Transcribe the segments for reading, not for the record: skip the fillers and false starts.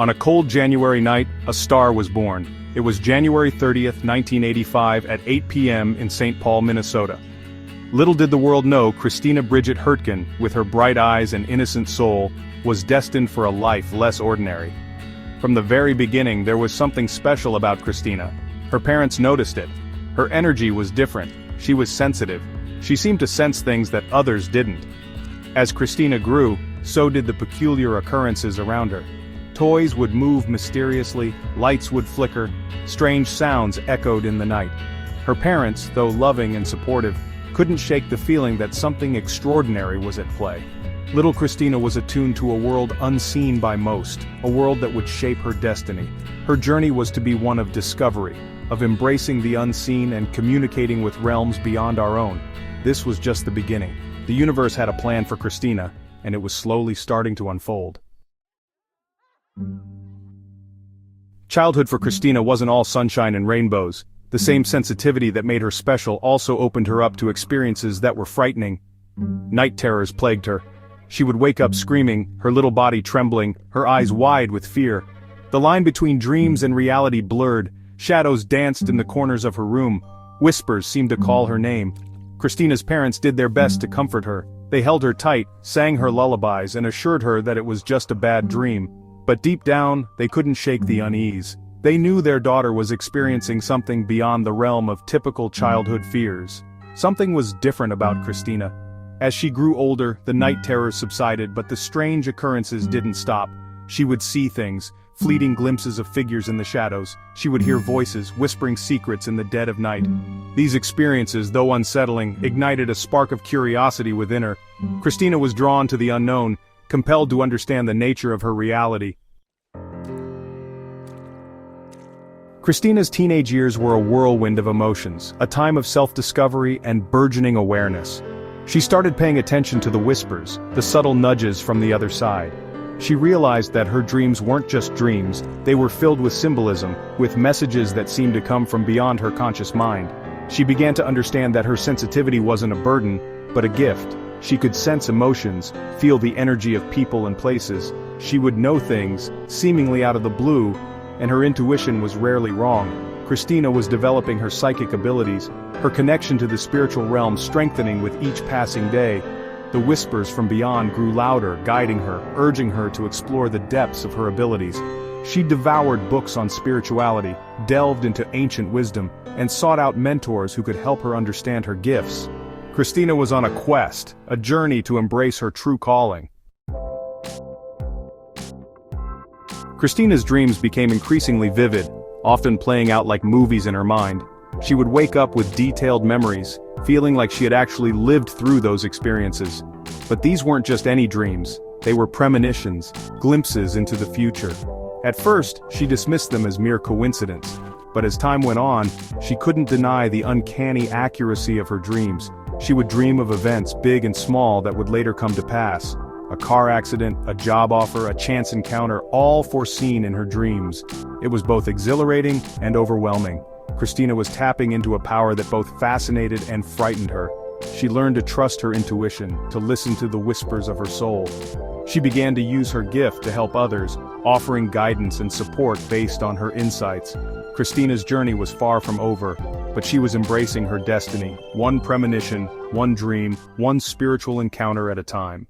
On a cold January night, a star was born. It was January 30th, 1985 at 8 p.m. in St. Paul, Minnesota. Little did the world know Christina Bridget Hurtgen, with her bright eyes and innocent soul, was destined for a life less ordinary. From the very beginning, there was something special about Christina. Her parents noticed it. Her energy was different. She was sensitive. She seemed to sense things that others didn't. As Christina grew, so did the peculiar occurrences around her. Toys would move mysteriously, lights would flicker, strange sounds echoed in the night. Her parents, though loving and supportive, couldn't shake the feeling that something extraordinary was at play. Little Christina was attuned to a world unseen by most, a world that would shape her destiny. Her journey was to be one of discovery, of embracing the unseen and communicating with realms beyond our own. This was just the beginning. The universe had a plan for Christina, and it was slowly starting to unfold. Childhood for Christina wasn't all sunshine and rainbows. The same sensitivity that made her special also opened her up to experiences that were frightening. Night terrors plagued her. She would wake up screaming, her little body trembling, her eyes wide with fear. The line between dreams and reality blurred. Shadows danced in the corners of her room. Whispers seemed to call her name. Christina's parents did their best to comfort her. They held her tight, sang her lullabies, and assured her that it was just a bad dream. But deep down, they couldn't shake the unease. They knew their daughter was experiencing something beyond the realm of typical childhood fears. Something was different about Christina. As she grew older, the night terrors subsided, but the strange occurrences didn't stop. She would see things, fleeting glimpses of figures in the shadows. She would hear voices, whispering secrets in the dead of night. These experiences, though unsettling, ignited a spark of curiosity within her. Christina was drawn to the unknown, compelled to understand the nature of her reality. Christina's teenage years were a whirlwind of emotions, a time of self-discovery and burgeoning awareness. She started paying attention to the whispers, the subtle nudges from the other side. She realized that her dreams weren't just dreams, they were filled with symbolism, with messages that seemed to come from beyond her conscious mind. She began to understand that her sensitivity wasn't a burden, but a gift. She could sense emotions, feel the energy of people and places. She would know things, seemingly out of the blue, and her intuition was rarely wrong. Christina was developing her psychic abilities, her connection to the spiritual realm strengthening with each passing day. The whispers from beyond grew louder, guiding her, urging her to explore the depths of her abilities. She devoured books on spirituality, delved into ancient wisdom, and sought out mentors who could help her understand her gifts. Christina was on a quest, a journey to embrace her true calling. Christina's dreams became increasingly vivid, often playing out like movies in her mind. She would wake up with detailed memories, feeling like she had actually lived through those experiences. But these weren't just any dreams, they were premonitions, glimpses into the future. At first, she dismissed them as mere coincidence, but as time went on, she couldn't deny the uncanny accuracy of her dreams. She would dream of events big and small that would later come to pass. A car accident, a job offer, a chance encounter, all foreseen in her dreams. It was both exhilarating and overwhelming. Christina was tapping into a power that both fascinated and frightened her. She learned to trust her intuition, to listen to the whispers of her soul. She began to use her gift to help others, offering guidance and support based on her insights. Christina's journey was far from over, but she was embracing her destiny, one premonition, one dream, one spiritual encounter at a time.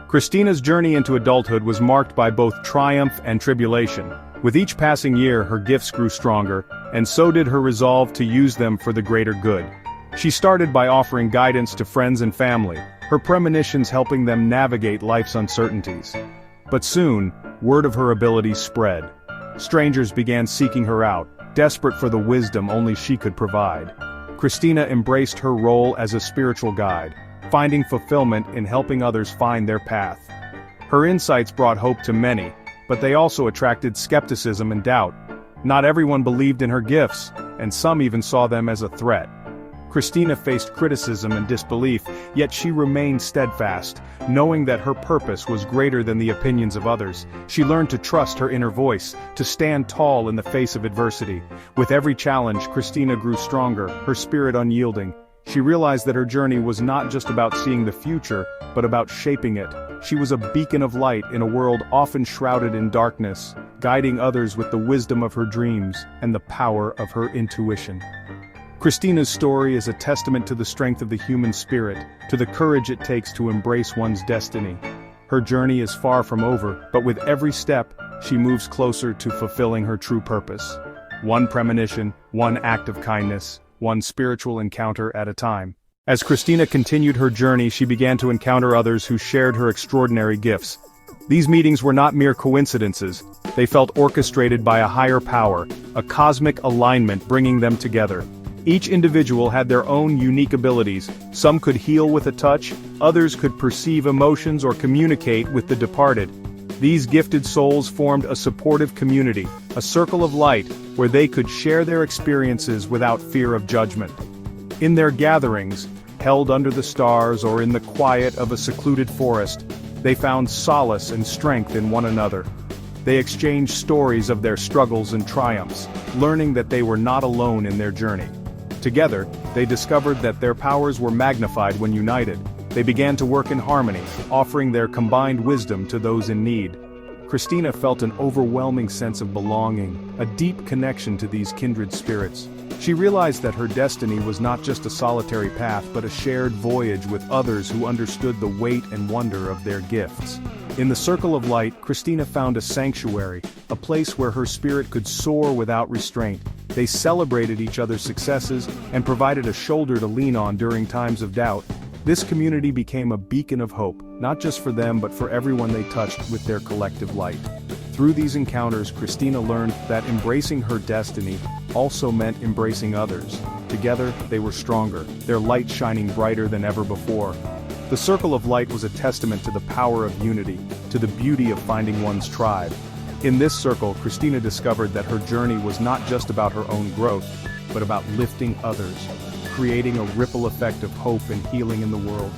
Christina's journey into adulthood was marked by both triumph and tribulation. With each passing year, her gifts grew stronger, and so did her resolve to use them for the greater good. She started by offering guidance to friends and family, her premonitions helping them navigate life's uncertainties. But soon, word of her abilities spread. Strangers began seeking her out, desperate for the wisdom only she could provide. Christina embraced her role as a spiritual guide, finding fulfillment in helping others find their path. Her insights brought hope to many, but they also attracted skepticism and doubt. Not everyone believed in her gifts, and some even saw them as a threat. Christina faced criticism and disbelief, yet she remained steadfast, knowing that her purpose was greater than the opinions of others. She learned to trust her inner voice, to stand tall in the face of adversity. With every challenge, Christina grew stronger, her spirit unyielding. She realized that her journey was not just about seeing the future, but about shaping it. She was a beacon of light in a world often shrouded in darkness, guiding others with the wisdom of her dreams and the power of her intuition. Christina's story is a testament to the strength of the human spirit, to the courage it takes to embrace one's destiny. Her journey is far from over, but with every step, she moves closer to fulfilling her true purpose. One premonition, one act of kindness, one spiritual encounter at a time. As Christina continued her journey, she began to encounter others who shared her extraordinary gifts. These meetings were not mere coincidences, they felt orchestrated by a higher power, a cosmic alignment bringing them together. Each individual had their own unique abilities. Some could heal with a touch, others could perceive emotions or communicate with the departed. These gifted souls formed a supportive community, a circle of light, where they could share their experiences without fear of judgment. In their gatherings, held under the stars or in the quiet of a secluded forest, they found solace and strength in one another. They exchanged stories of their struggles and triumphs, learning that they were not alone in their journey. Together, they discovered that their powers were magnified when united. They began to work in harmony, offering their combined wisdom to those in need. Christina felt an overwhelming sense of belonging, a deep connection to these kindred spirits. She realized that her destiny was not just a solitary path but a shared voyage with others who understood the weight and wonder of their gifts. In the circle of light, Christina found a sanctuary, a place where her spirit could soar without restraint. They celebrated each other's successes and provided a shoulder to lean on during times of doubt. This community became a beacon of hope, not just for them but for everyone they touched with their collective light. Through these encounters, Christina learned that embracing her destiny also meant embracing others. Together, they were stronger, their light shining brighter than ever before. The Circle of Light was a testament to the power of unity, to the beauty of finding one's tribe. In this circle, Christina discovered that her journey was not just about her own growth, but about lifting others, creating a ripple effect of hope and healing in the world.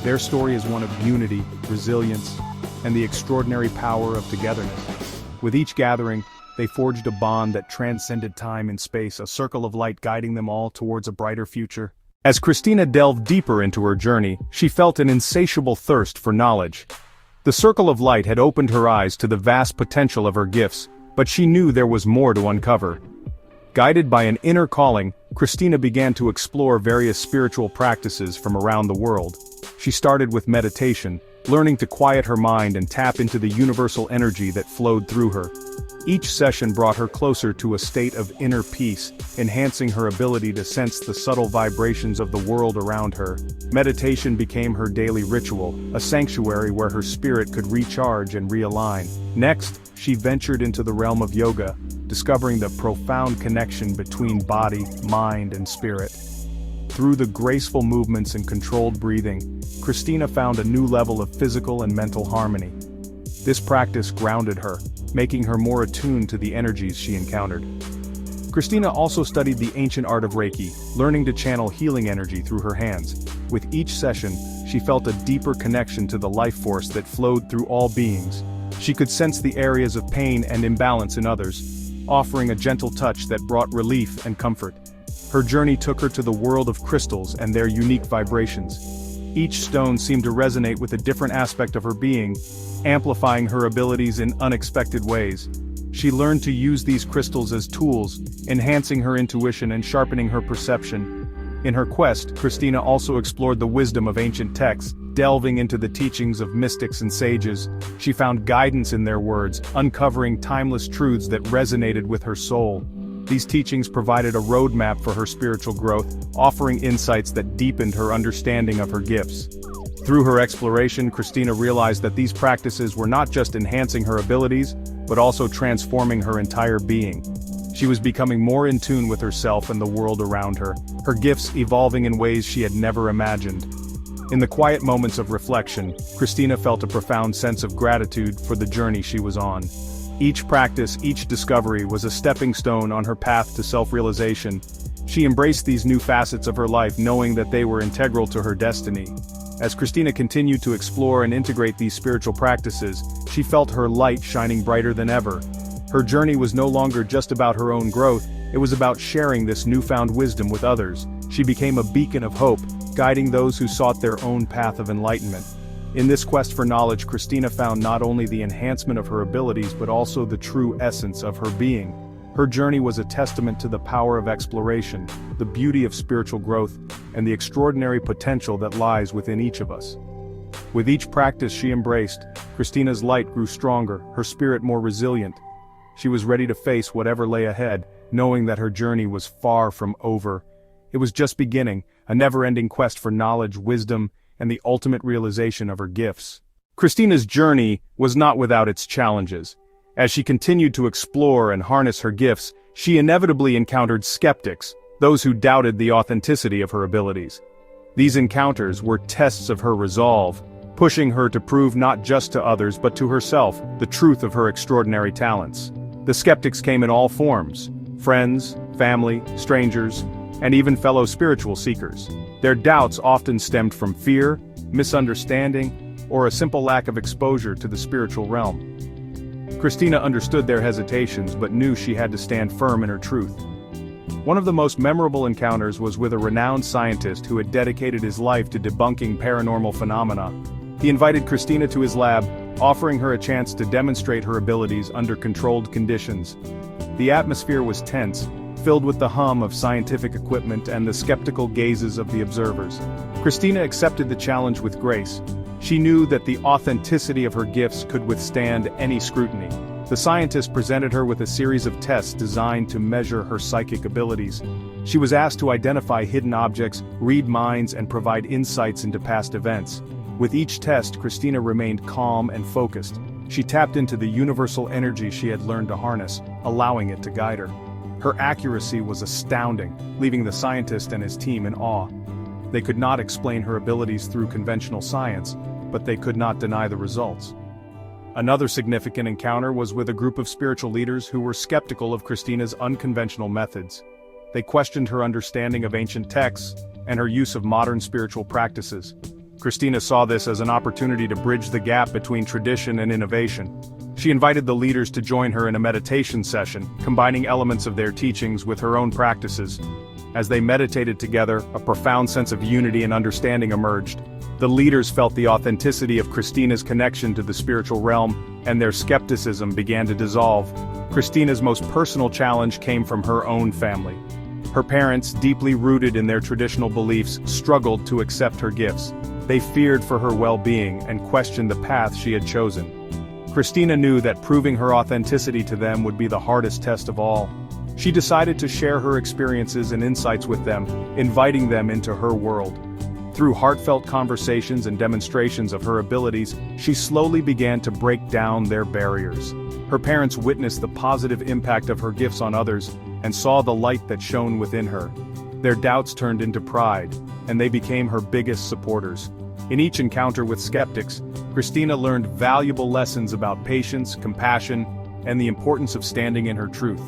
Their story is one of unity, resilience, and the extraordinary power of togetherness. With each gathering, they forged a bond that transcended time and space, a circle of light guiding them all towards a brighter future. As Christina delved deeper into her journey, she felt an insatiable thirst for knowledge. The Circle of Light had opened her eyes to the vast potential of her gifts, but she knew there was more to uncover. Guided by an inner calling, Christina began to explore various spiritual practices from around the world. She started with meditation, learning to quiet her mind and tap into the universal energy that flowed through her. Each session brought her closer to a state of inner peace, enhancing her ability to sense the subtle vibrations of the world around her. Meditation became her daily ritual, a sanctuary where her spirit could recharge and realign. Next, she ventured into the realm of yoga, discovering the profound connection between body, mind, and spirit. Through the graceful movements and controlled breathing, Christina found a new level of physical and mental harmony. This practice grounded her, making her more attuned to the energies she encountered. Christina also studied the ancient art of Reiki, learning to channel healing energy through her hands. With each session, she felt a deeper connection to the life force that flowed through all beings. She could sense the areas of pain and imbalance in others, offering a gentle touch that brought relief and comfort. Her journey took her to the world of crystals and their unique vibrations. Each stone seemed to resonate with a different aspect of her being, amplifying her abilities in unexpected ways. She learned to use these crystals as tools, enhancing her intuition and sharpening her perception. In her quest, Christina also explored the wisdom of ancient texts, delving into the teachings of mystics and sages. She found guidance in their words, uncovering timeless truths that resonated with her soul. These teachings provided a roadmap for her spiritual growth, offering insights that deepened her understanding of her gifts. Through her exploration, Christina realized that these practices were not just enhancing her abilities, but also transforming her entire being. She was becoming more in tune with herself and the world around her, her gifts evolving in ways she had never imagined. In the quiet moments of reflection, Christina felt a profound sense of gratitude for the journey she was on. Each practice, each discovery was a stepping stone on her path to self-realization. She embraced these new facets of her life knowing that they were integral to her destiny. As Christina continued to explore and integrate these spiritual practices, she felt her light shining brighter than ever. Her journey was no longer just about her own growth, it was about sharing this newfound wisdom with others. She became a beacon of hope, guiding those who sought their own path of enlightenment. In this quest for knowledge, Christina found not only the enhancement of her abilities but also the true essence of her being. Her journey was a testament to the power of exploration, the beauty of spiritual growth, and the extraordinary potential that lies within each of us. With each practice she embraced, Christina's light grew stronger, her spirit more resilient. She was ready to face whatever lay ahead, knowing that her journey was far from over. It was just beginning, a never-ending quest for knowledge, wisdom, and the ultimate realization of her gifts. Christina's journey was not without its challenges. As she continued to explore and harness her gifts, she inevitably encountered skeptics, those who doubted the authenticity of her abilities. These encounters were tests of her resolve, pushing her to prove not just to others but to herself the truth of her extraordinary talents. The skeptics came in all forms: friends, family, strangers, and even fellow spiritual seekers. Their doubts often stemmed from fear, misunderstanding, or a simple lack of exposure to the spiritual realm. Christina understood their hesitations but knew she had to stand firm in her truth. One of the most memorable encounters was with a renowned scientist who had dedicated his life to debunking paranormal phenomena. He invited Christina to his lab, offering her a chance to demonstrate her abilities under controlled conditions. The atmosphere was tense, filled with the hum of scientific equipment and the skeptical gazes of the observers. Christina accepted the challenge with grace. She knew that the authenticity of her gifts could withstand any scrutiny. The scientist presented her with a series of tests designed to measure her psychic abilities. She was asked to identify hidden objects, read minds, and provide insights into past events. With each test, Christina remained calm and focused. She tapped into the universal energy she had learned to harness, allowing it to guide her. Her accuracy was astounding, leaving the scientist and his team in awe. They could not explain her abilities through conventional science, but they could not deny the results. Another significant encounter was with a group of spiritual leaders who were skeptical of Christina's unconventional methods. They questioned her understanding of ancient texts and her use of modern spiritual practices. Christina saw this as an opportunity to bridge the gap between tradition and innovation. She invited the leaders to join her in a meditation session, combining elements of their teachings with her own practices. As they meditated together, a profound sense of unity and understanding emerged. The leaders felt the authenticity of Christina's connection to the spiritual realm, and their skepticism began to dissolve. Christina's most personal challenge came from her own family. Her parents, deeply rooted in their traditional beliefs, struggled to accept her gifts. They feared for her well-being and questioned the path she had chosen. Christina knew that proving her authenticity to them would be the hardest test of all. She decided to share her experiences and insights with them, inviting them into her world. Through heartfelt conversations and demonstrations of her abilities, she slowly began to break down their barriers. Her parents witnessed the positive impact of her gifts on others and saw the light that shone within her. Their doubts turned into pride, and they became her biggest supporters. In each encounter with skeptics, Christina learned valuable lessons about patience, compassion, and the importance of standing in her truth.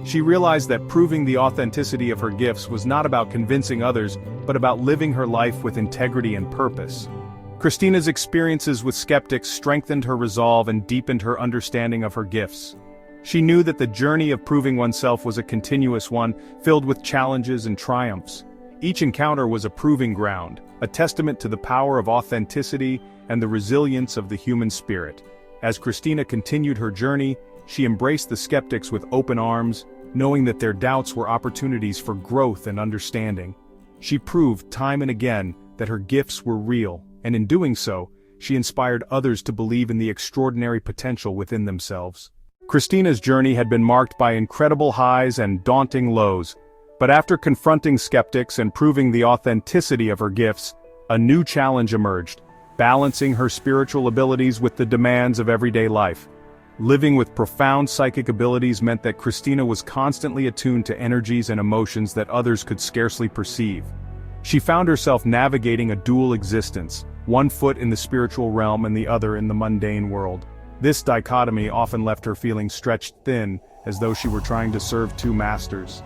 She realized that proving the authenticity of her gifts was not about convincing others, but about living her life with integrity and purpose. Christina's experiences with skeptics strengthened her resolve and deepened her understanding of her gifts. She knew that the journey of proving oneself was a continuous one, filled with challenges and triumphs. Each encounter was a proving ground, a testament to the power of authenticity and the resilience of the human spirit. As Christina continued her journey, she embraced the skeptics with open arms, knowing that their doubts were opportunities for growth and understanding. She proved time and again that her gifts were real, and in doing so, she inspired others to believe in the extraordinary potential within themselves. Christina's journey had been marked by incredible highs and daunting lows, but after confronting skeptics and proving the authenticity of her gifts, a new challenge emerged, balancing her spiritual abilities with the demands of everyday life. Living with profound psychic abilities meant that Christina was constantly attuned to energies and emotions that others could scarcely perceive. She found herself navigating a dual existence, one foot in the spiritual realm and the other in the mundane world. This dichotomy often left her feeling stretched thin, as though she were trying to serve two masters.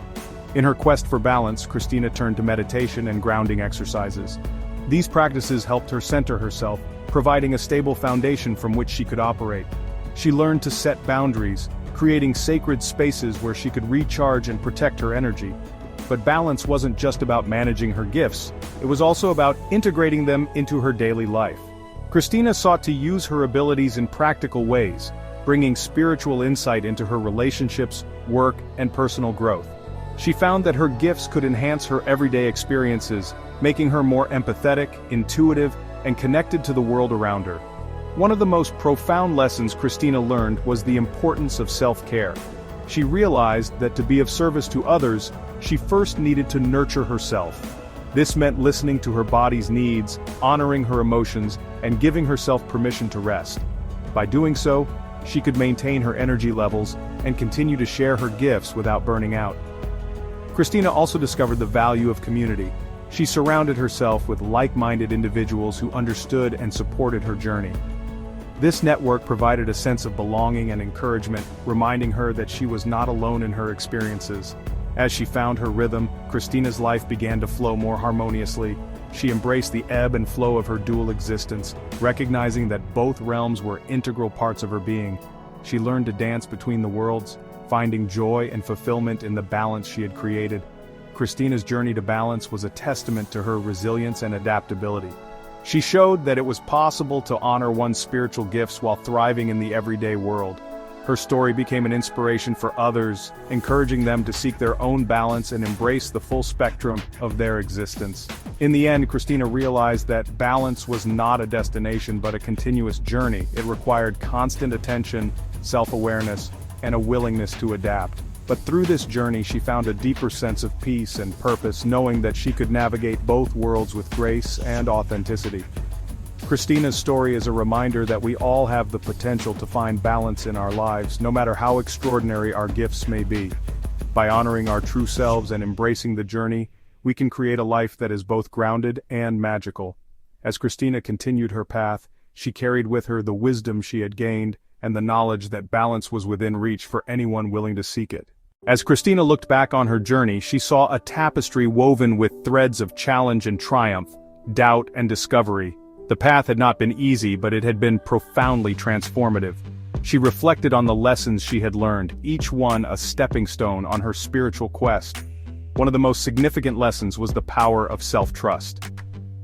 In her quest for balance, Christina turned to meditation and grounding exercises. These practices helped her center herself, providing a stable foundation from which she could operate. She learned to set boundaries, creating sacred spaces where she could recharge and protect her energy. But balance wasn't just about managing her gifts, it was also about integrating them into her daily life. Christina sought to use her abilities in practical ways, bringing spiritual insight into her relationships, work, and personal growth. She found that her gifts could enhance her everyday experiences, making her more empathetic, intuitive, and connected to the world around her. One of the most profound lessons Christina learned was the importance of self-care. She realized that to be of service to others, she first needed to nurture herself. This meant listening to her body's needs, honoring her emotions, and giving herself permission to rest. By doing so, she could maintain her energy levels and continue to share her gifts without burning out. Christina also discovered the value of community. She surrounded herself with like-minded individuals who understood and supported her journey. This network provided a sense of belonging and encouragement, reminding her that she was not alone in her experiences. As she found her rhythm, Christina's life began to flow more harmoniously. She embraced the ebb and flow of her dual existence, recognizing that both realms were integral parts of her being. She learned to dance between the worlds, finding joy and fulfillment in the balance she had created. Christina's journey to balance was a testament to her resilience and adaptability. She showed that it was possible to honor one's spiritual gifts while thriving in the everyday world. Her story became an inspiration for others, encouraging them to seek their own balance and embrace the full spectrum of their existence. In the end, Christina realized that balance was not a destination but a continuous journey. It required constant attention, self-awareness, and a willingness to adapt. But through this journey she found a deeper sense of peace and purpose, knowing that she could navigate both worlds with grace and authenticity. Christina's story is a reminder that we all have the potential to find balance in our lives, no matter how extraordinary our gifts may be. By honoring our true selves and embracing the journey, we can create a life that is both grounded and magical. As Christina continued her path, she carried with her the wisdom she had gained and the knowledge that balance was within reach for anyone willing to seek it. As Christina looked back on her journey, she saw a tapestry woven with threads of challenge and triumph, doubt and discovery. The path had not been easy, but it had been profoundly transformative. She reflected on the lessons she had learned, each one a stepping stone on her spiritual quest. One of the most significant lessons was the power of self-trust.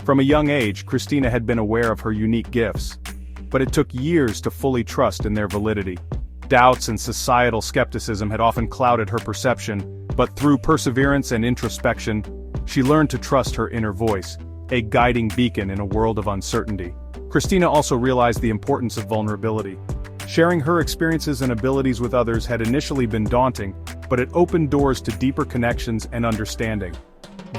From a young age, Christina had been aware of her unique gifts, but it took years to fully trust in their validity. Doubts and societal skepticism had often clouded her perception, but through perseverance and introspection, she learned to trust her inner voice, a guiding beacon in a world of uncertainty. Christina also realized the importance of vulnerability. Sharing her experiences and abilities with others had initially been daunting, but it opened doors to deeper connections and understanding.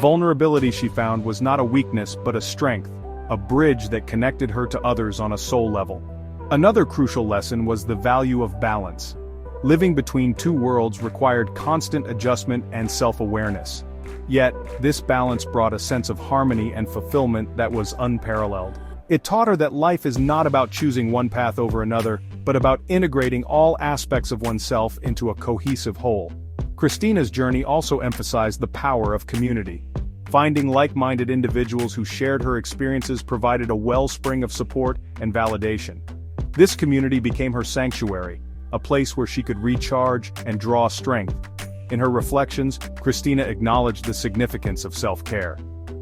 Vulnerability, she found, was not a weakness but a strength, a bridge that connected her to others on a soul level. Another crucial lesson was the value of balance. Living between two worlds required constant adjustment and self-awareness. Yet, this balance brought a sense of harmony and fulfillment that was unparalleled. It taught her that life is not about choosing one path over another, but about integrating all aspects of oneself into a cohesive whole. Christina's journey also emphasized the power of community. Finding like-minded individuals who shared her experiences provided a wellspring of support and validation. This community became her sanctuary, a place where she could recharge and draw strength. In her reflections, Christina acknowledged the significance of self-care.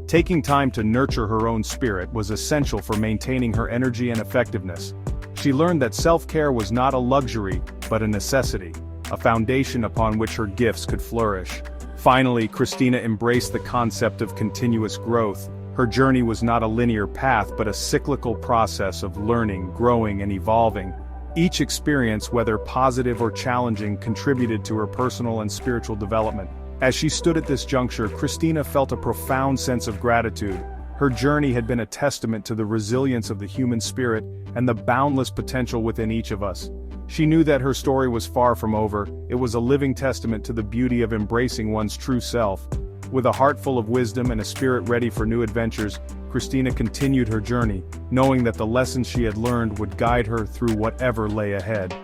Taking time to nurture her own spirit was essential for maintaining her energy and effectiveness. She learned that self-care was not a luxury, but a necessity, a foundation upon which her gifts could flourish. Finally, Christina embraced the concept of continuous growth. Her journey was not a linear path but a cyclical process of learning, growing, and evolving. Each experience, whether positive or challenging, contributed to her personal and spiritual development. As she stood at this juncture, Christina felt a profound sense of gratitude. Her journey had been a testament to the resilience of the human spirit and the boundless potential within each of us. She knew that her story was far from over. It was a living testament to the beauty of embracing one's true self. With a heart full of wisdom and a spirit ready for new adventures, Christina continued her journey, knowing that the lessons she had learned would guide her through whatever lay ahead.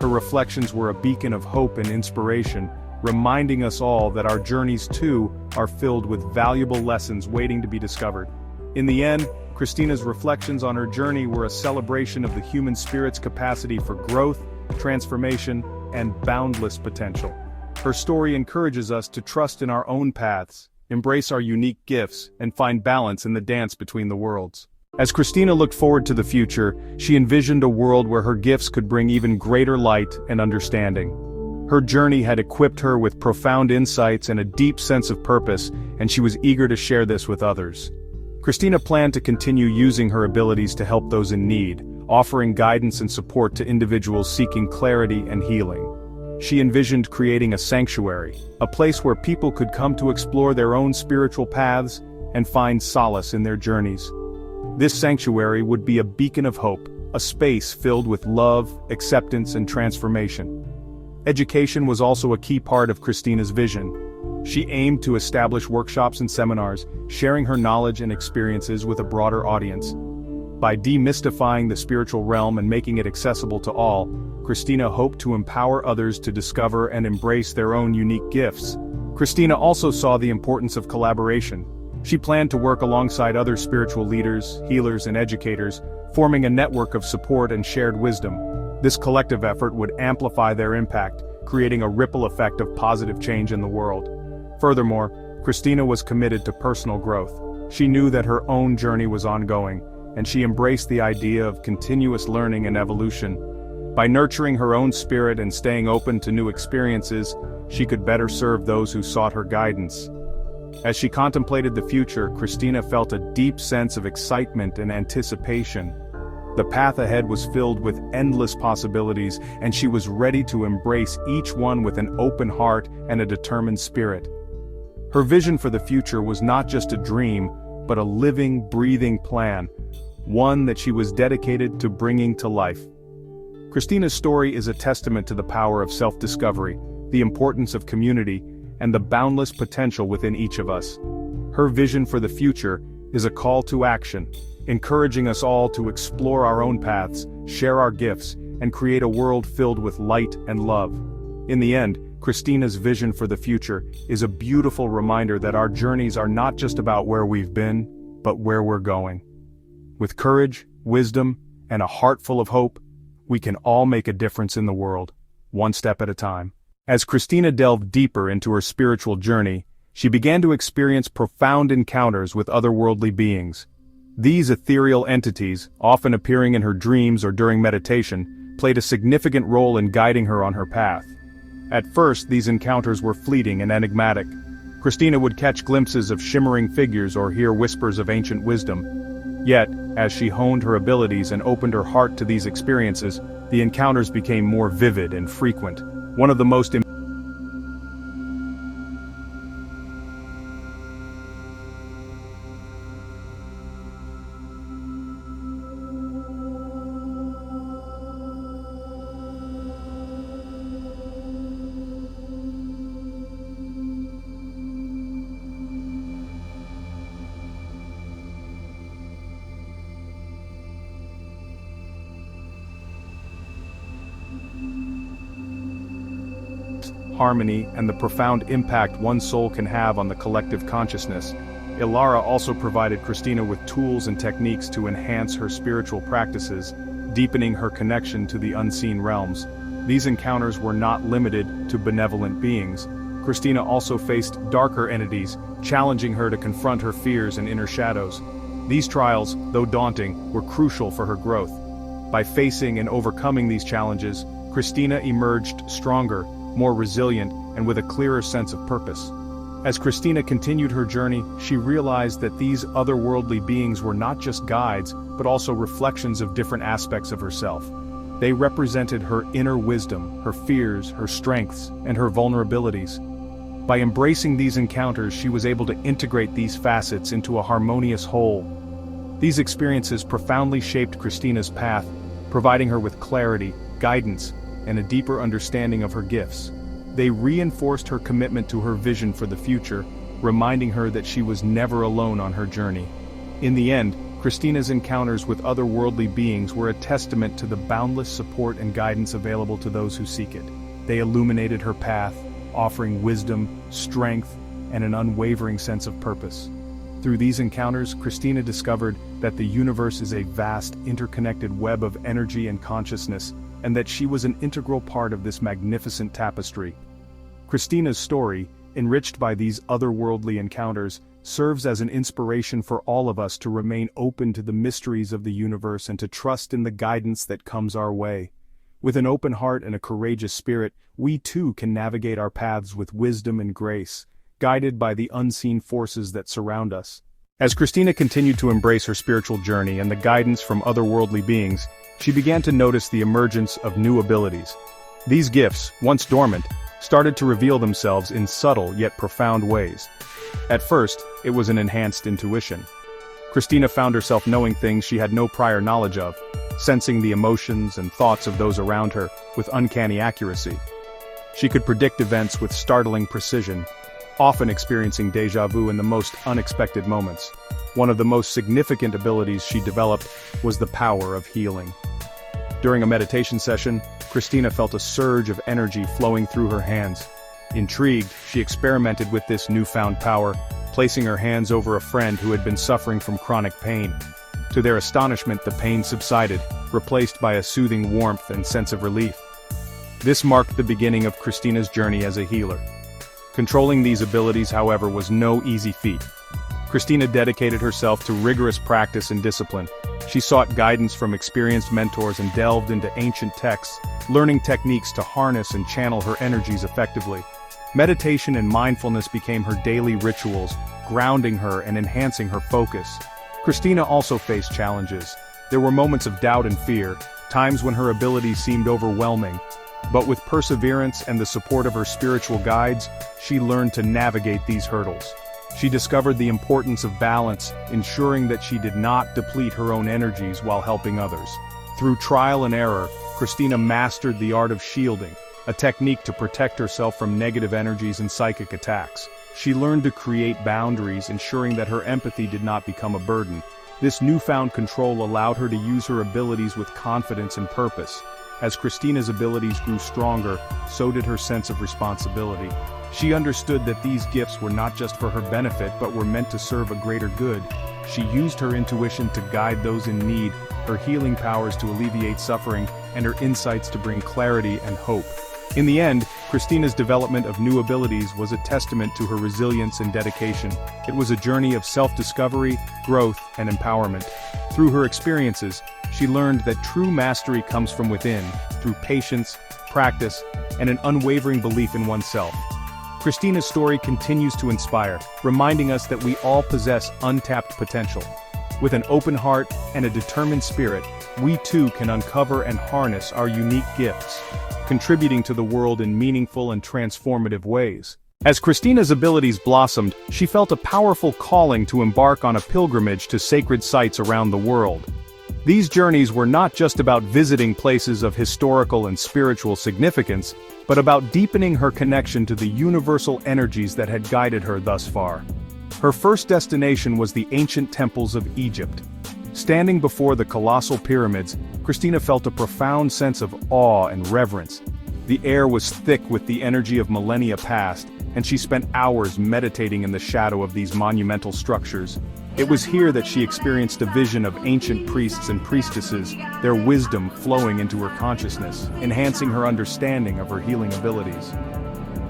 Her reflections were a beacon of hope and inspiration, reminding us all that our journeys too are filled with valuable lessons waiting to be discovered. In the end, Christina's reflections on her journey were a celebration of the human spirit's capacity for growth, transformation, and boundless potential. Her story encourages us to trust in our own paths, embrace our unique gifts, and find balance in the dance between the worlds. As Christina looked forward to the future, she envisioned a world where her gifts could bring even greater light and understanding. Her journey had equipped her with profound insights and a deep sense of purpose, and she was eager to share this with others. Christina planned to continue using her abilities to help those in need, offering guidance and support to individuals seeking clarity and healing. She envisioned creating a sanctuary, a place where people could come to explore their own spiritual paths and find solace in their journeys. This sanctuary would be a beacon of hope, a space filled with love, acceptance, and transformation. Education was also a key part of Christina's vision. She aimed to establish workshops and seminars, sharing her knowledge and experiences with a broader audience. By demystifying the spiritual realm and making it accessible to all, Christina hoped to empower others to discover and embrace their own unique gifts. Christina also saw the importance of collaboration. She planned to work alongside other spiritual leaders, healers, and educators, forming a network of support and shared wisdom. This collective effort would amplify their impact, creating a ripple effect of positive change in the world. Furthermore, Christina was committed to personal growth. She knew that her own journey was ongoing, and she embraced the idea of continuous learning and evolution. By nurturing her own spirit and staying open to new experiences, she could better serve those who sought her guidance. As she contemplated the future, Christina felt a deep sense of excitement and anticipation. The path ahead was filled with endless possibilities, and she was ready to embrace each one with an open heart and a determined spirit. Her vision for the future was not just a dream, but a living, breathing plan, one that she was dedicated to bringing to life. Christina's story is a testament to the power of self-discovery, the importance of community, and the boundless potential within each of us. Her vision for the future is a call to action, encouraging us all to explore our own paths, share our gifts, and create a world filled with light and love. In the end, Christina's vision for the future is a beautiful reminder that our journeys are not just about where we've been, but where we're going. With courage, wisdom, and a heart full of hope, we can all make a difference in the world, one step at a time. As Christina delved deeper into her spiritual journey, she began to experience profound encounters with otherworldly beings. These ethereal entities, often appearing in her dreams or during meditation, played a significant role in guiding her on her path. At first, these encounters were fleeting and enigmatic. Christina would catch glimpses of shimmering figures or hear whispers of ancient wisdom. Yet, as she honed her abilities and opened her heart to these experiences, the encounters became more vivid and frequent. One of the most harmony and the profound impact one soul can have on the collective consciousness. Ilara also provided Christina with tools and techniques to enhance her spiritual practices, deepening her connection to the unseen realms. These encounters were not limited to benevolent beings. Christina also faced darker entities, challenging her to confront her fears and inner shadows. These trials, though daunting, were crucial for her growth. By facing and overcoming these challenges, Christina emerged stronger, more resilient, and with a clearer sense of purpose. As Christina continued her journey, she realized that these otherworldly beings were not just guides, but also reflections of different aspects of herself. They represented her inner wisdom, her fears, her strengths, and her vulnerabilities. By embracing these encounters, she was able to integrate these facets into a harmonious whole. These experiences profoundly shaped Christina's path, providing her with clarity, guidance, and a deeper understanding of her gifts. They reinforced her commitment to her vision for the future, reminding her that she was never alone on her journey. In the end, Christina's encounters with otherworldly beings were a testament to the boundless support and guidance available to those who seek it. They illuminated her path, offering wisdom, strength, and an unwavering sense of purpose. Through these encounters, Christina discovered that the universe is a vast, interconnected web of energy and consciousness, and that she was an integral part of this magnificent tapestry. Christina's story, enriched by these otherworldly encounters, serves as an inspiration for all of us to remain open to the mysteries of the universe and to trust in the guidance that comes our way. With an open heart and a courageous spirit, we too can navigate our paths with wisdom and grace, guided by the unseen forces that surround us. As Christina continued to embrace her spiritual journey and the guidance from otherworldly beings, she began to notice the emergence of new abilities. These gifts, once dormant, started to reveal themselves in subtle yet profound ways. At first, it was an enhanced intuition. Christina found herself knowing things she had no prior knowledge of, sensing the emotions and thoughts of those around her with uncanny accuracy. She could predict events with startling precision, often experiencing déjà vu in the most unexpected moments. One of the most significant abilities she developed was the power of healing. During a meditation session, Christina felt a surge of energy flowing through her hands. Intrigued, she experimented with this newfound power, placing her hands over a friend who had been suffering from chronic pain. To their astonishment, the pain subsided, replaced by a soothing warmth and sense of relief. This marked the beginning of Christina's journey as a healer. Controlling these abilities, however, was no easy feat. Christina dedicated herself to rigorous practice and discipline. She sought guidance from experienced mentors and delved into ancient texts, learning techniques to harness and channel her energies effectively. Meditation and mindfulness became her daily rituals, grounding her and enhancing her focus. Christina also faced challenges. There were moments of doubt and fear, times when her abilities seemed overwhelming. But with perseverance and the support of her spiritual guides, she learned to navigate these hurdles. She discovered the importance of balance, ensuring that she did not deplete her own energies while helping others. Through trial and error, Christina mastered the art of shielding, a technique to protect herself from negative energies and psychic attacks. She learned to create boundaries, ensuring that her empathy did not become a burden. This newfound control allowed her to use her abilities with confidence and purpose. As Christina's abilities grew stronger, so did her sense of responsibility. She understood that these gifts were not just for her benefit but were meant to serve a greater good. She used her intuition to guide those in need, her healing powers to alleviate suffering, and her insights to bring clarity and hope. In the end, Christina's development of new abilities was a testament to her resilience and dedication. It was a journey of self-discovery, growth, and empowerment. Through her experiences, she learned that true mastery comes from within, through patience, practice, and an unwavering belief in oneself. Christina's story continues to inspire, reminding us that we all possess untapped potential. With an open heart and a determined spirit, we too can uncover and harness our unique gifts, contributing to the world in meaningful and transformative ways. As Christina's abilities blossomed, she felt a powerful calling to embark on a pilgrimage to sacred sites around the world. These journeys were not just about visiting places of historical and spiritual significance, but about deepening her connection to the universal energies that had guided her thus far. Her first destination was the ancient temples of Egypt. Standing before the colossal pyramids, Christina felt a profound sense of awe and reverence. The air was thick with the energy of millennia past, and she spent hours meditating in the shadow of these monumental structures. It was here that she experienced a vision of ancient priests and priestesses, their wisdom flowing into her consciousness, enhancing her understanding of her healing abilities.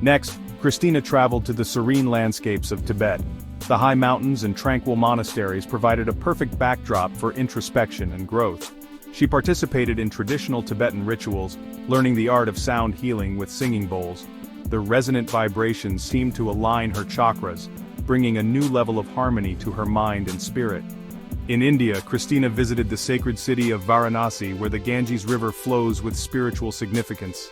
Next, Christina traveled to the serene landscapes of Tibet. The high mountains and tranquil monasteries provided a perfect backdrop for introspection and growth. She participated in traditional Tibetan rituals, learning the art of sound healing with singing bowls. The resonant vibrations seemed to align her chakras, bringing a new level of harmony to her mind and spirit. In India, Christina visited the sacred city of Varanasi, where the Ganges River flows with spiritual significance.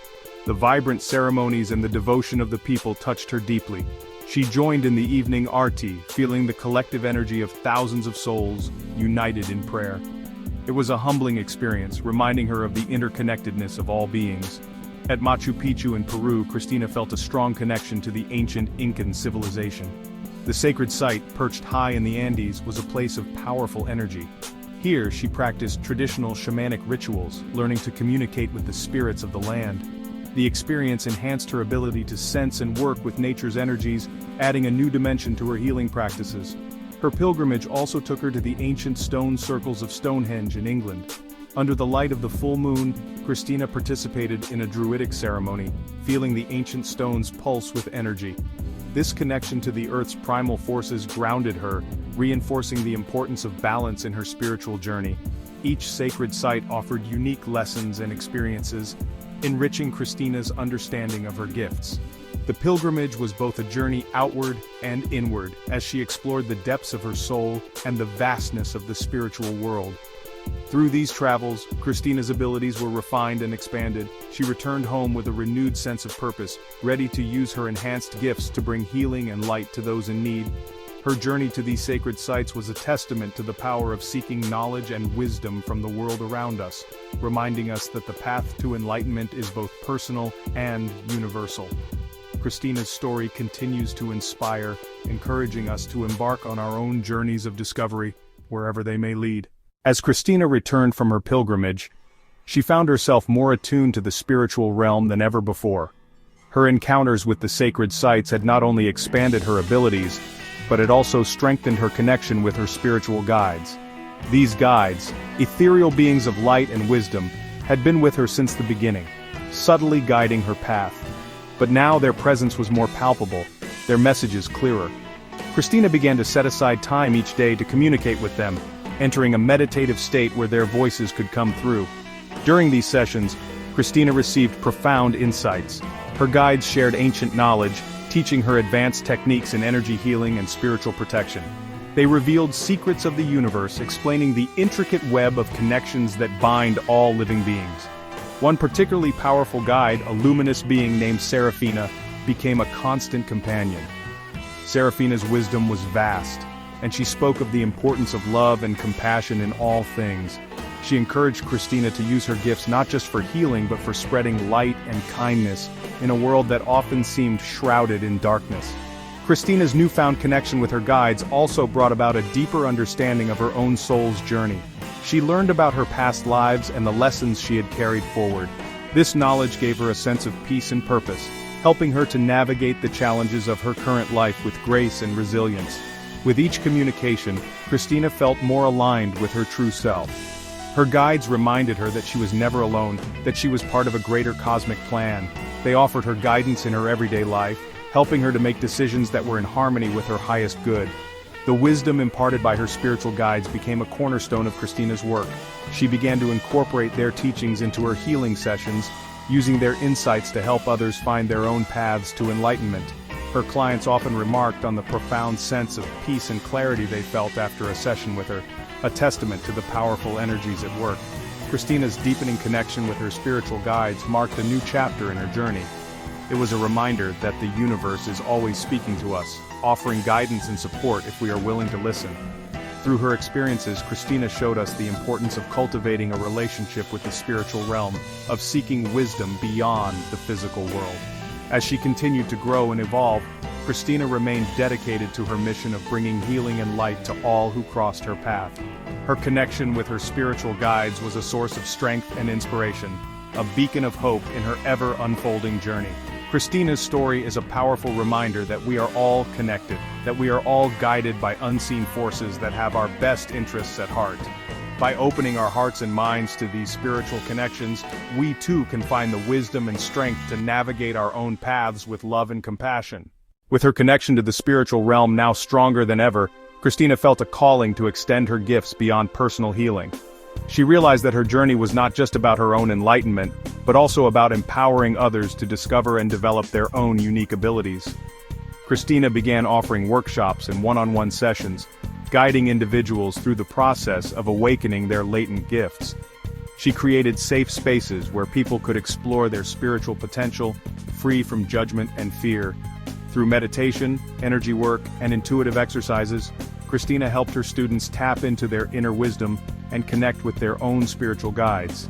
The vibrant ceremonies and the devotion of the people touched her deeply. She joined in the evening arti, feeling the collective energy of thousands of souls united in prayer. It was a humbling experience, reminding her of the interconnectedness of all beings. At Machu Picchu in Peru, Christina felt a strong connection to the ancient Incan civilization. The sacred site, perched high in the Andes, was a place of powerful energy. Here, she practiced traditional shamanic rituals, learning to communicate with the spirits of the land. The experience enhanced her ability to sense and work with nature's energies, adding a new dimension to her healing practices. Her pilgrimage also took her to the ancient stone circles of Stonehenge in England. Under the light of the full moon, Christina participated in a druidic ceremony, feeling the ancient stones pulse with energy. This connection to the Earth's primal forces grounded her, reinforcing the importance of balance in her spiritual journey. Each sacred site offered unique lessons and experiences, enriching Christina's understanding of her gifts. The pilgrimage was both a journey outward and inward, as she explored the depths of her soul and the vastness of the spiritual world. Through these travels, Christina's abilities were refined and expanded. She returned home with a renewed sense of purpose, ready to use her enhanced gifts to bring healing and light to those in need. Her journey to these sacred sites was a testament to the power of seeking knowledge and wisdom from the world around us, reminding us that the path to enlightenment is both personal and universal. Christina's story continues to inspire, encouraging us to embark on our own journeys of discovery, wherever they may lead. As Christina returned from her pilgrimage, she found herself more attuned to the spiritual realm than ever before. Her encounters with the sacred sites had not only expanded her abilities, but it also strengthened her connection with her spiritual guides. These guides, ethereal beings of light and wisdom, had been with her since the beginning, subtly guiding her path. But now their presence was more palpable, their messages clearer. Christina began to set aside time each day to communicate with them, entering a meditative state where their voices could come through. During these sessions, Christina received profound insights. Her guides shared ancient knowledge, teaching her advanced techniques in energy healing and spiritual protection. They revealed secrets of the universe, explaining the intricate web of connections that bind all living beings. One particularly powerful guide, a luminous being named Seraphina, became a constant companion. Seraphina's wisdom was vast, and she spoke of the importance of love and compassion in all things. She encouraged Christina to use her gifts not just for healing but for spreading light and kindness in a world that often seemed shrouded in darkness. Christina's newfound connection with her guides also brought about a deeper understanding of her own soul's journey. She learned about her past lives and the lessons she had carried forward. This knowledge gave her a sense of peace and purpose, helping her to navigate the challenges of her current life with grace and resilience. With each communication, Christina felt more aligned with her true self. Her guides reminded her that she was never alone, that she was part of a greater cosmic plan. They offered her guidance in her everyday life, helping her to make decisions that were in harmony with her highest good. The wisdom imparted by her spiritual guides became a cornerstone of Christina's work. She began to incorporate their teachings into her healing sessions, using their insights to help others find their own paths to enlightenment. Her clients often remarked on the profound sense of peace and clarity they felt after a session with her, a testament to the powerful energies at work. Christina's deepening connection with her spiritual guides marked a new chapter in her journey. It was a reminder that the universe is always speaking to us, offering guidance and support if we are willing to listen. Through her experiences, Christina showed us the importance of cultivating a relationship with the spiritual realm, of seeking wisdom beyond the physical world. As she continued to grow and evolve, Christina remained dedicated to her mission of bringing healing and light to all who crossed her path. Her connection with her spiritual guides was a source of strength and inspiration, a beacon of hope in her ever-unfolding journey. Christina's story is a powerful reminder that we are all connected, that we are all guided by unseen forces that have our best interests at heart. By opening our hearts and minds to these spiritual connections, we too can find the wisdom and strength to navigate our own paths with love and compassion. With her connection to the spiritual realm now stronger than ever, Christina felt a calling to extend her gifts beyond personal healing. She realized that her journey was not just about her own enlightenment, but also about empowering others to discover and develop their own unique abilities. Christina began offering workshops and one-on-one sessions, guiding individuals through the process of awakening their latent gifts. She created safe spaces where people could explore their spiritual potential, free from judgment and fear. Through meditation, energy work, and intuitive exercises, Christina helped her students tap into their inner wisdom and connect with their own spiritual guides.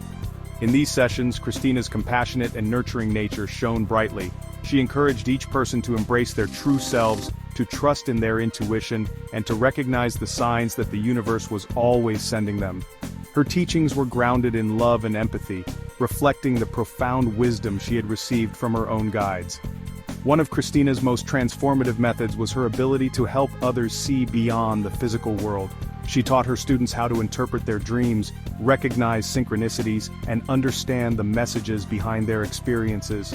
In these sessions, Christina's compassionate and nurturing nature shone brightly. She encouraged each person to embrace their true selves, to trust in their intuition, and to recognize the signs that the universe was always sending them. Her teachings were grounded in love and empathy, reflecting the profound wisdom she had received from her own guides. One of Christina's most transformative methods was her ability to help others see beyond the physical world. She taught her students how to interpret their dreams, recognize synchronicities, and understand the messages behind their experiences.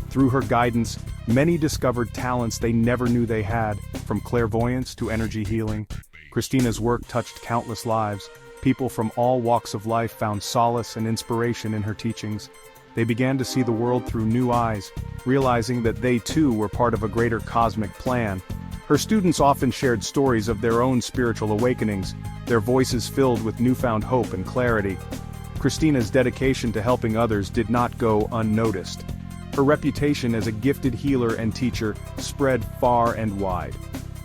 Through her guidance, many discovered talents they never knew they had, from clairvoyance to energy healing. Christina's work touched countless lives. People from all walks of life found solace and inspiration in her teachings. They began to see the world through new eyes, realizing that they too were part of a greater cosmic plan. Her students often shared stories of their own spiritual awakenings, their voices filled with newfound hope and clarity. Christina's dedication to helping others did not go unnoticed. Her reputation as a gifted healer and teacher spread far and wide.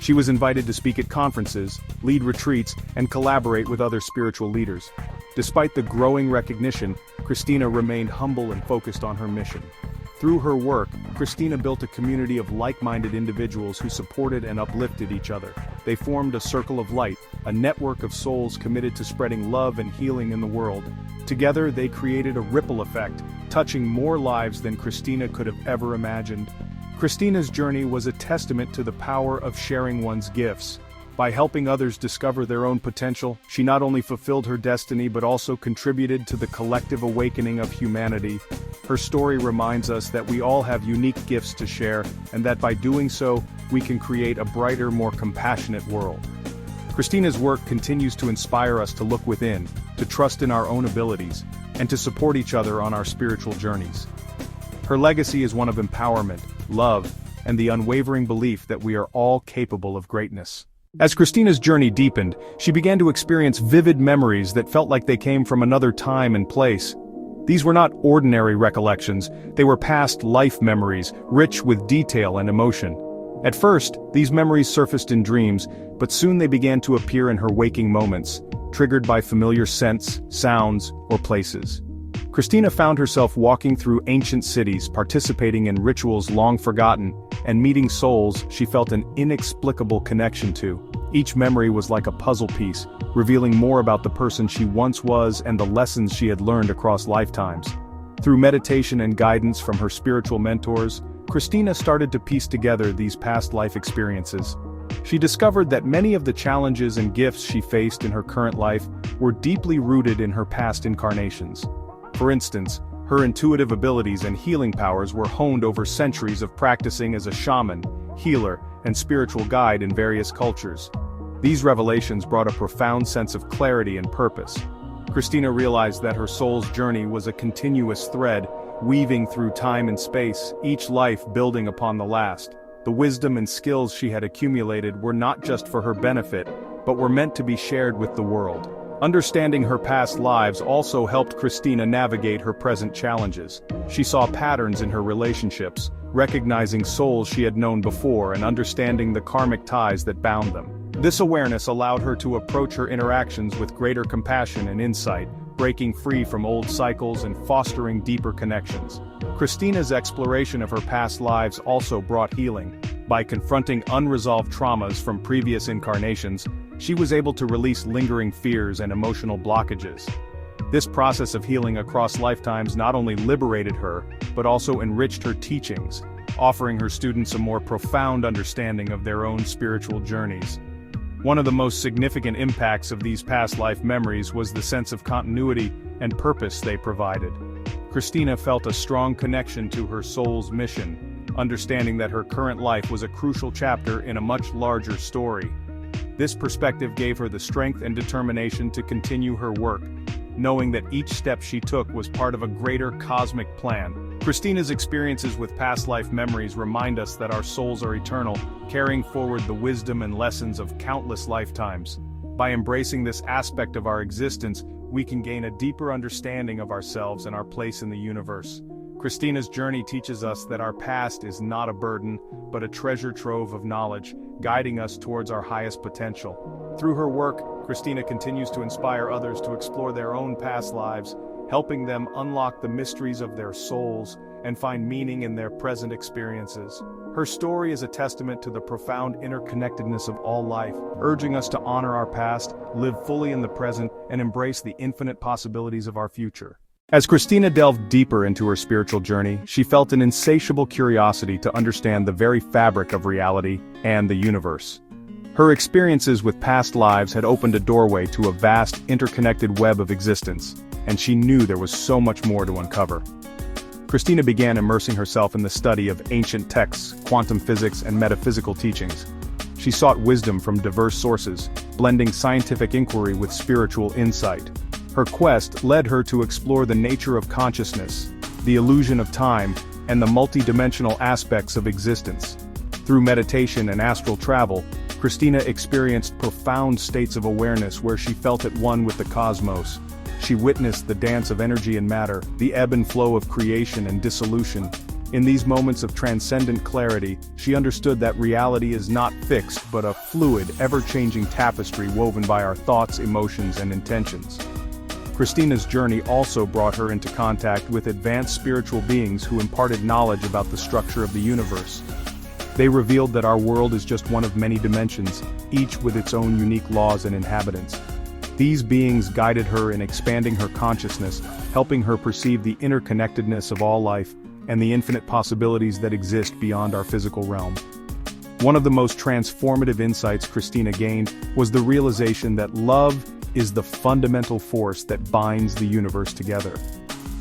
She was invited to speak at conferences, lead retreats, and collaborate with other spiritual leaders. Despite the growing recognition, Christina remained humble and focused on her mission. Through her work, Christina built a community of like-minded individuals who supported and uplifted each other. They formed a circle of light, a network of souls committed to spreading love and healing in the world. Together, they created a ripple effect, touching more lives than Christina could have ever imagined. Christina's journey was a testament to the power of sharing one's gifts. By helping others discover their own potential, she not only fulfilled her destiny but also contributed to the collective awakening of humanity. Her story reminds us that we all have unique gifts to share, and that by doing so, we can create a brighter, more compassionate world. Christina's work continues to inspire us to look within, to trust in our own abilities, and to support each other on our spiritual journeys. Her legacy is one of empowerment, love, and the unwavering belief that we are all capable of greatness. As Christina's journey deepened, she began to experience vivid memories that felt like they came from another time and place. These were not ordinary recollections, they were past life memories, rich with detail and emotion. At first, these memories surfaced in dreams, but soon they began to appear in her waking moments, triggered by familiar scents, sounds, or places. Christina found herself walking through ancient cities, participating in rituals long forgotten, and meeting souls she felt an inexplicable connection to. Each memory was like a puzzle piece, revealing more about the person she once was and the lessons she had learned across lifetimes. Through meditation and guidance from her spiritual mentors, Christina started to piece together these past life experiences. She discovered that many of the challenges and gifts she faced in her current life were deeply rooted in her past incarnations. For instance, her intuitive abilities and healing powers were honed over centuries of practicing as a shaman, healer, and spiritual guide in various cultures. These revelations brought a profound sense of clarity and purpose. Christina realized that her soul's journey was a continuous thread, weaving through time and space, each life building upon the last. The wisdom and skills she had accumulated were not just for her benefit, but were meant to be shared with the world. Understanding her past lives also helped Christina navigate her present challenges. She saw patterns in her relationships, recognizing souls she had known before and understanding the karmic ties that bound them. This awareness allowed her to approach her interactions with greater compassion and insight, breaking free from old cycles and fostering deeper connections. Christina's exploration of her past lives also brought healing. By confronting unresolved traumas from previous incarnations, she was able to release lingering fears and emotional blockages. This process of healing across lifetimes not only liberated her, but also enriched her teachings, offering her students a more profound understanding of their own spiritual journeys. One of the most significant impacts of these past life memories was the sense of continuity and purpose they provided. Christina felt a strong connection to her soul's mission, understanding that her current life was a crucial chapter in a much larger story. This perspective gave her the strength and determination to continue her work, knowing that each step she took was part of a greater cosmic plan. Christina's experiences with past life memories remind us that our souls are eternal, carrying forward the wisdom and lessons of countless lifetimes. By embracing this aspect of our existence, we can gain a deeper understanding of ourselves and our place in the universe. Christina's journey teaches us that our past is not a burden, but a treasure trove of knowledge, guiding us towards our highest potential. Through her work, Christina continues to inspire others to explore their own past lives, helping them unlock the mysteries of their souls and find meaning in their present experiences. Her story is a testament to the profound interconnectedness of all life, urging us to honor our past, live fully in the present, and embrace the infinite possibilities of our future. As Christina delved deeper into her spiritual journey, she felt an insatiable curiosity to understand the very fabric of reality and the universe. Her experiences with past lives had opened a doorway to a vast, interconnected web of existence, and she knew there was so much more to uncover. Christina began immersing herself in the study of ancient texts, quantum physics, and metaphysical teachings. She sought wisdom from diverse sources, blending scientific inquiry with spiritual insight. Her quest led her to explore the nature of consciousness, the illusion of time, and the multidimensional aspects of existence. Through meditation and astral travel, Christina experienced profound states of awareness where she felt at one with the cosmos. She witnessed the dance of energy and matter, the ebb and flow of creation and dissolution. In these moments of transcendent clarity, she understood that reality is not fixed but a fluid, ever-changing tapestry woven by our thoughts, emotions, and intentions. Christina's journey also brought her into contact with advanced spiritual beings who imparted knowledge about the structure of the universe. They revealed that our world is just one of many dimensions, each with its own unique laws and inhabitants. These beings guided her in expanding her consciousness, helping her perceive the interconnectedness of all life and the infinite possibilities that exist beyond our physical realm. One of the most transformative insights Christina gained was the realization that love is the fundamental force that binds the universe together.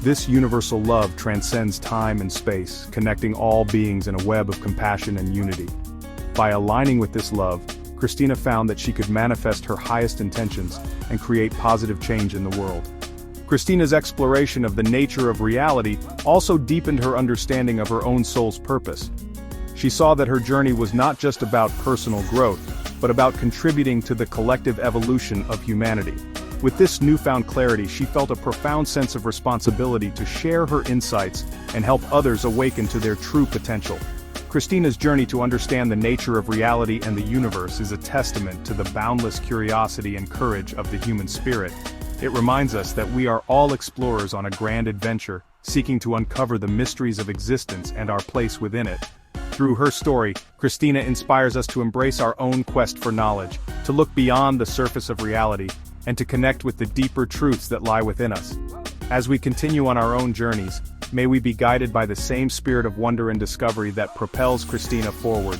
This universal love transcends time and space, connecting all beings in a web of compassion and unity. By aligning with this love, Christina found that she could manifest her highest intentions and create positive change in the world. Christina's exploration of the nature of reality also deepened her understanding of her own soul's purpose. She saw that her journey was not just about personal growth, but about contributing to the collective evolution of humanity. With this newfound clarity, she felt a profound sense of responsibility to share her insights and help others awaken to their true potential. Christina's journey to understand the nature of reality and the universe is a testament to the boundless curiosity and courage of the human spirit. It reminds us that we are all explorers on a grand adventure, seeking to uncover the mysteries of existence and our place within it. Through her story, Christina inspires us to embrace our own quest for knowledge, to look beyond the surface of reality, and to connect with the deeper truths that lie within us. As we continue on our own journeys, may we be guided by the same spirit of wonder and discovery that propels Christina forward.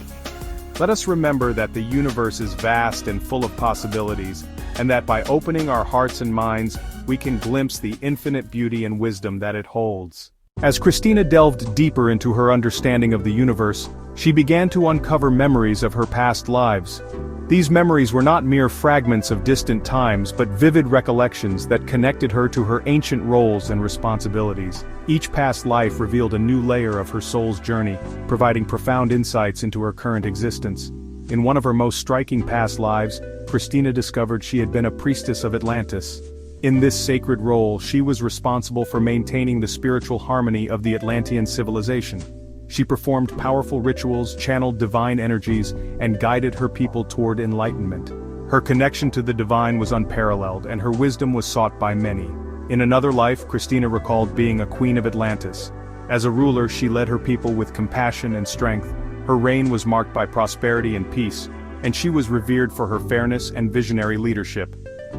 Let us remember that the universe is vast and full of possibilities, and that by opening our hearts and minds, we can glimpse the infinite beauty and wisdom that it holds. As Christina delved deeper into her understanding of the universe, she began to uncover memories of her past lives. These memories were not mere fragments of distant times but vivid recollections that connected her to her ancient roles and responsibilities. Each past life revealed a new layer of her soul's journey, providing profound insights into her current existence. In one of her most striking past lives, Christina discovered she had been a priestess of Atlantis. In this sacred role, she was responsible for maintaining the spiritual harmony of the Atlantean civilization. She performed powerful rituals, channeled divine energies, and guided her people toward enlightenment. Her connection to the divine was unparalleled, and her wisdom was sought by many. In another life, Christina recalled being a queen of Atlantis. As a ruler, she led her people with compassion and strength. Her reign was marked by prosperity and peace, and she was revered for her fairness and visionary leadership.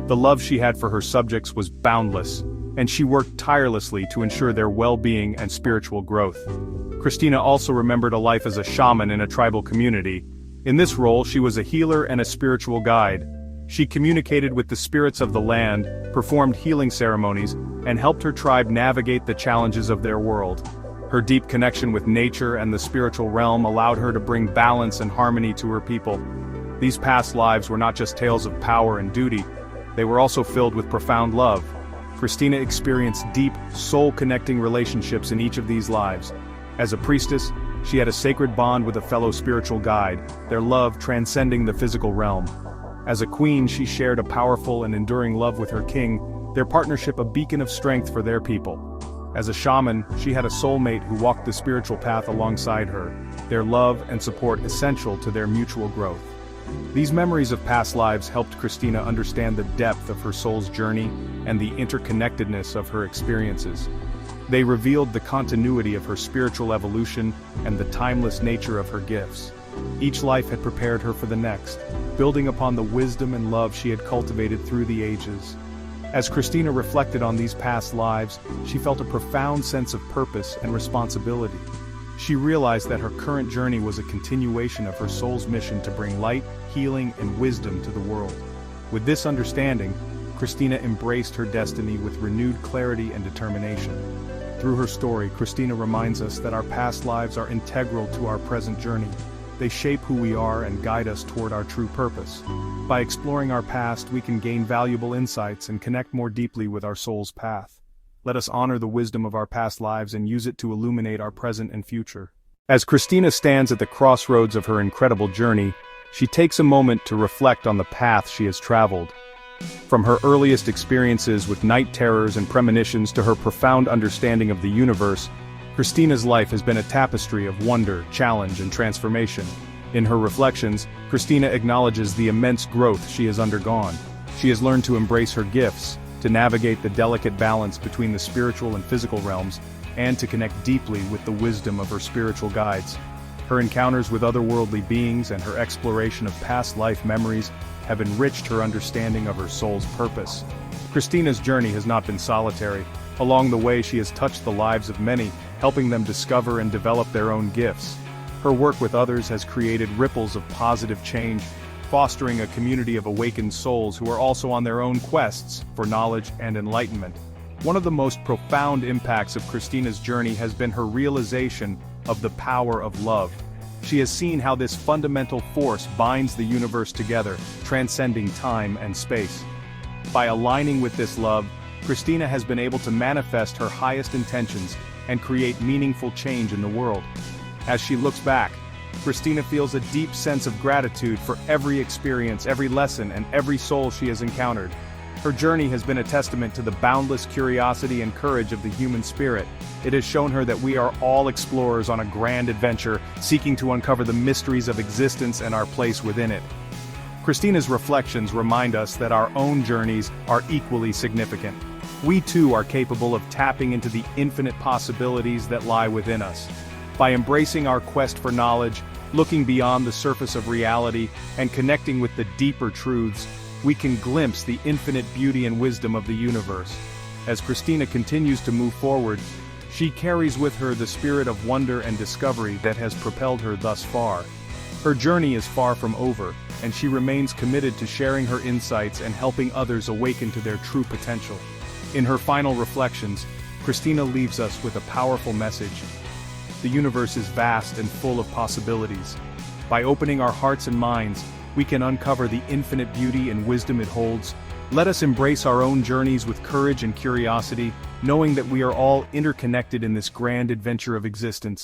The love she had for her subjects was boundless, and she worked tirelessly to ensure their well-being and spiritual growth. Christina also remembered a life as a shaman in a tribal community. In this role, she was a healer and a spiritual guide. She communicated with the spirits of the land, performed healing ceremonies, and helped her tribe navigate the challenges of their world. Her deep connection with nature and the spiritual realm allowed her to bring balance and harmony to her people. These past lives were not just tales of power and duty, they were also filled with profound love. Christina experienced deep, soul-connecting relationships in each of these lives. As a priestess, she had a sacred bond with a fellow spiritual guide, their love transcending the physical realm. As a queen, she shared a powerful and enduring love with her king, their partnership a beacon of strength for their people. As a shaman, she had a soulmate who walked the spiritual path alongside her, their love and support essential to their mutual growth. These memories of past lives helped Christina understand the depth of her soul's journey and the interconnectedness of her experiences. They revealed the continuity of her spiritual evolution and the timeless nature of her gifts. Each life had prepared her for the next, building upon the wisdom and love she had cultivated through the ages. As Christina reflected on these past lives, she felt a profound sense of purpose and responsibility. She realized that her current journey was a continuation of her soul's mission to bring light, healing, and wisdom to the world. With this understanding, Christina embraced her destiny with renewed clarity and determination. Through her story, Christina reminds us that our past lives are integral to our present journey. They shape who we are and guide us toward our true purpose. By exploring our past, we can gain valuable insights and connect more deeply with our soul's path. Let us honor the wisdom of our past lives and use it to illuminate our present and future. As Christina stands at the crossroads of her incredible journey, she takes a moment to reflect on the path she has traveled. From her earliest experiences with night terrors and premonitions to her profound understanding of the universe, Christina's life has been a tapestry of wonder, challenge, and transformation. In her reflections, Christina acknowledges the immense growth she has undergone. She has learned to embrace her gifts, to navigate the delicate balance between the spiritual and physical realms, and to connect deeply with the wisdom of her spiritual guides. Her encounters with otherworldly beings and her exploration of past life memories have enriched her understanding of her soul's purpose. Christina's journey has not been solitary. Along the way, she has touched the lives of many, helping them discover and develop their own gifts. Her work with others has created ripples of positive change, fostering a community of awakened souls who are also on their own quests for knowledge and enlightenment. One of the most profound impacts of Christina's journey has been her realization of the power of love. She has seen how this fundamental force binds the universe together, transcending time and space. By aligning with this love, Christina has been able to manifest her highest intentions and create meaningful change in the world. As she looks back, Christina feels a deep sense of gratitude for every experience, every lesson, and every soul she has encountered. Her journey has been a testament to the boundless curiosity and courage of the human spirit. It has shown her that we are all explorers on a grand adventure, seeking to uncover the mysteries of existence and our place within it. Christina's reflections remind us that our own journeys are equally significant. We too are capable of tapping into the infinite possibilities that lie within us. By embracing our quest for knowledge, looking beyond the surface of reality, and connecting with the deeper truths, we can glimpse the infinite beauty and wisdom of the universe. As Christina continues to move forward, she carries with her the spirit of wonder and discovery that has propelled her thus far. Her journey is far from over, and she remains committed to sharing her insights and helping others awaken to their true potential. In her final reflections, Christina leaves us with a powerful message. The universe is vast and full of possibilities. By opening our hearts and minds, we can uncover the infinite beauty and wisdom it holds. Let us embrace our own journeys with courage and curiosity, knowing that we are all interconnected in this grand adventure of existence.